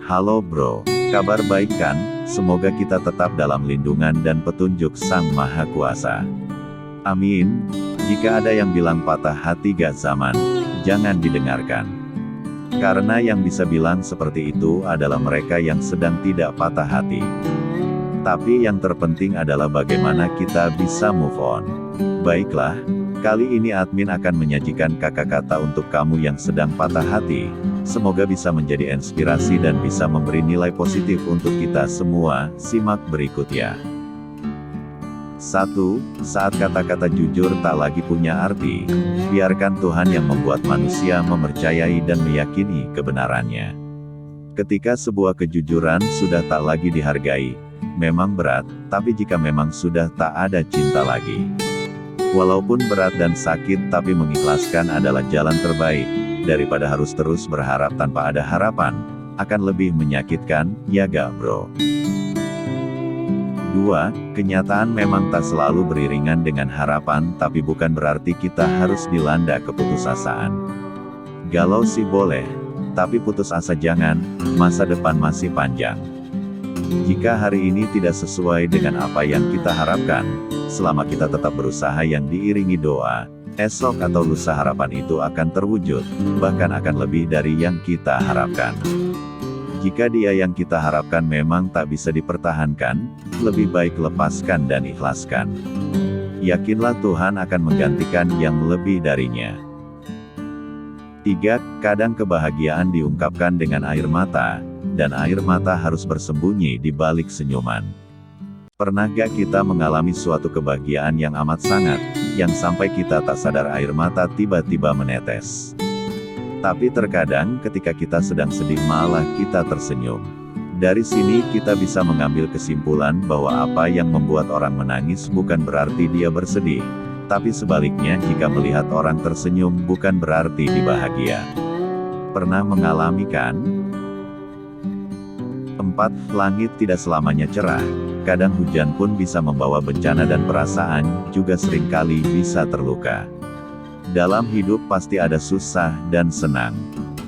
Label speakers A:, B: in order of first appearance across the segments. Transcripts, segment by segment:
A: Halo bro, kabar baik kan? Semoga kita tetap dalam lindungan dan petunjuk Sang Maha Kuasa. Amin. Jika ada yang bilang patah hati gak zaman, jangan didengarkan. Karena yang bisa bilang seperti itu adalah mereka yang sedang tidak patah hati. Tapi yang terpenting adalah bagaimana kita bisa move on. Baiklah, kali ini admin akan menyajikan kata-kata untuk kamu yang sedang patah hati. Semoga bisa menjadi inspirasi dan bisa memberi nilai positif untuk kita semua. Simak berikut ya. 1. Saat kata-kata jujur tak lagi punya arti, biarkan Tuhan yang membuat manusia mempercayai dan meyakini kebenarannya. Ketika sebuah kejujuran sudah tak lagi dihargai, memang berat, tapi jika memang sudah tak ada cinta lagi. Walaupun berat dan sakit, tapi mengikhlaskan adalah jalan terbaik, daripada harus terus berharap tanpa ada harapan, akan lebih menyakitkan, ya gak bro? 2. Kenyataan memang tak selalu beriringan dengan harapan, tapi bukan berarti kita harus dilanda keputusasaan. Galau sih boleh, tapi putus asa jangan, masa depan masih panjang. Jika hari ini tidak sesuai dengan apa yang kita harapkan, selama kita tetap berusaha yang diiringi doa, esok atau lusa harapan itu akan terwujud, bahkan akan lebih dari yang kita harapkan. Jika dia yang kita harapkan memang tak bisa dipertahankan, lebih baik lepaskan dan ikhlaskan. Yakinlah Tuhan akan menggantikan yang lebih darinya. 3. Kadang kebahagiaan diungkapkan dengan air mata, dan air mata harus bersembunyi di balik senyuman. Pernah gak kita mengalami suatu kebahagiaan yang amat sangat, yang sampai kita tak sadar air mata tiba-tiba menetes? Tapi terkadang ketika kita sedang sedih malah kita tersenyum. Dari sini kita bisa mengambil kesimpulan bahwa apa yang membuat orang menangis bukan berarti dia bersedih. Tapi sebaliknya jika melihat orang tersenyum bukan berarti dia bahagia. Pernah mengalami kan? 4. Langit tidak selamanya cerah. Kadang hujan pun bisa membawa bencana dan perasaan juga seringkali bisa terluka. Dalam hidup pasti ada susah dan senang.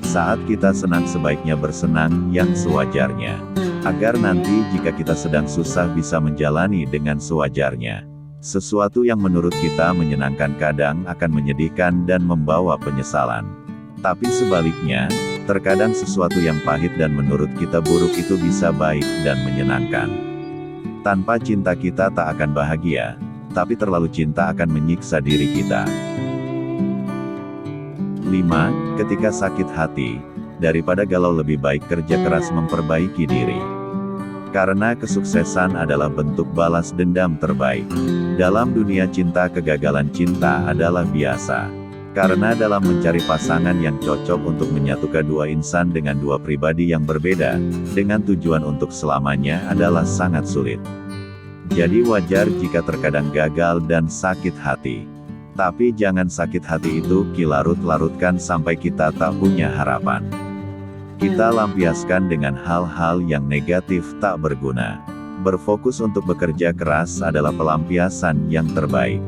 A: Saat kita senang sebaiknya bersenang yang sewajarnya. Agar nanti jika kita sedang susah bisa menjalani dengan sewajarnya. Sesuatu yang menurut kita menyenangkan kadang akan menyedihkan dan membawa penyesalan. Tapi sebaliknya, terkadang sesuatu yang pahit dan menurut kita buruk itu bisa baik dan menyenangkan. Tanpa cinta kita tak akan bahagia, tapi terlalu cinta akan menyiksa diri kita. 5. Ketika sakit hati, daripada galau lebih baik kerja keras memperbaiki diri. Karena kesuksesan adalah bentuk balas dendam terbaik. Dalam dunia cinta kegagalan cinta adalah biasa. Karena dalam mencari pasangan yang cocok untuk menyatukan dua insan dengan dua pribadi yang berbeda, dengan tujuan untuk selamanya adalah sangat sulit. Jadi wajar jika terkadang gagal dan sakit hati. Tapi jangan sakit hati itu larut-larutkan sampai kita tak punya harapan. Kita lampiaskan dengan hal-hal yang negatif tak berguna. Berfokus untuk bekerja keras adalah pelampiasan yang terbaik.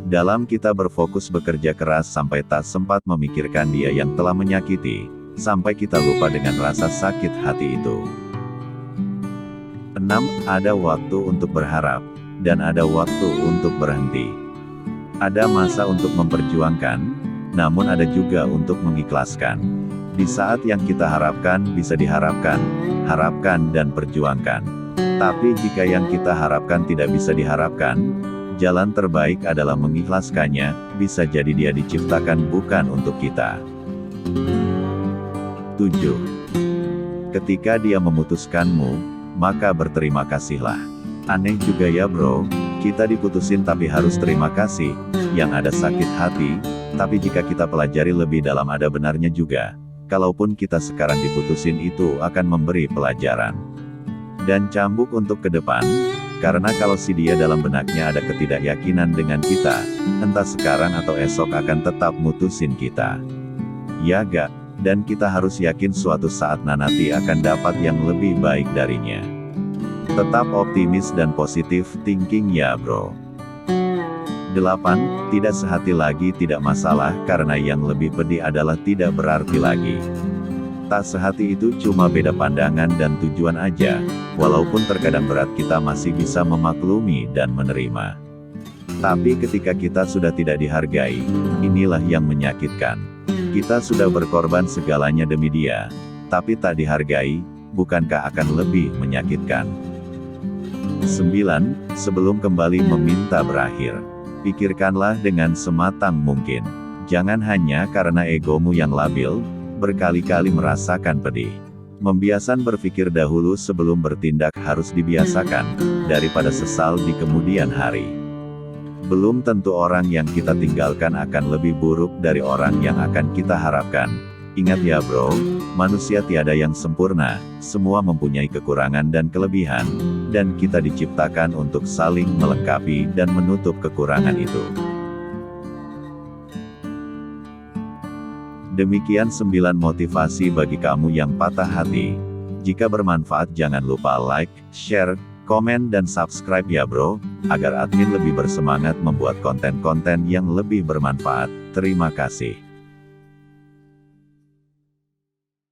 A: Dalam kita berfokus bekerja keras sampai tak sempat memikirkan dia yang telah menyakiti, sampai kita lupa dengan rasa sakit hati itu. 6. Ada waktu untuk berharap, dan ada waktu untuk berhenti. Ada masa untuk memperjuangkan, namun ada juga untuk mengikhlaskan. Di saat yang kita harapkan bisa diharapkan, harapkan dan perjuangkan. Tapi jika yang kita harapkan tidak bisa diharapkan, jalan terbaik adalah mengikhlaskannya, bisa jadi dia diciptakan bukan untuk kita. 7. Ketika dia memutuskanmu, maka berterima kasihlah. Aneh juga ya bro, kita diputusin tapi harus terima kasih, yang ada sakit hati, tapi jika kita pelajari lebih dalam ada benarnya juga. Kalaupun kita sekarang diputusin itu akan memberi pelajaran. Dan cambuk untuk ke depan, karena kalau si dia dalam benaknya ada ketidakyakinan dengan kita, entah sekarang atau esok akan tetap mutusin kita. Ya gak? Dan kita harus yakin suatu saat nanti akan dapat yang lebih baik darinya. Tetap optimis dan positif thinking ya bro. 8. Tidak sehati lagi tidak masalah karena yang lebih pedih adalah tidak berarti lagi. Tak sehati itu cuma beda pandangan dan tujuan aja, walaupun terkadang berat kita masih bisa memaklumi dan menerima. Tapi ketika kita sudah tidak dihargai, inilah yang menyakitkan. Kita sudah berkorban segalanya demi dia, tapi tak dihargai, bukankah akan lebih menyakitkan? 9. Sebelum kembali meminta berakhir, pikirkanlah dengan sematang mungkin. Jangan hanya karena egomu yang labil, berkali-kali merasakan pedih. Membiasakan berpikir dahulu sebelum bertindak harus dibiasakan, daripada sesal di kemudian hari. Belum tentu orang yang kita tinggalkan akan lebih buruk dari orang yang akan kita harapkan. Ingat ya bro, manusia tiada yang sempurna, semua mempunyai kekurangan dan kelebihan, dan kita diciptakan untuk saling melengkapi dan menutup kekurangan itu. Demikian 9 motivasi bagi kamu yang patah hati. Jika bermanfaat jangan lupa like, share, komen dan subscribe ya bro, agar admin lebih bersemangat membuat konten-konten yang lebih bermanfaat. Terima kasih.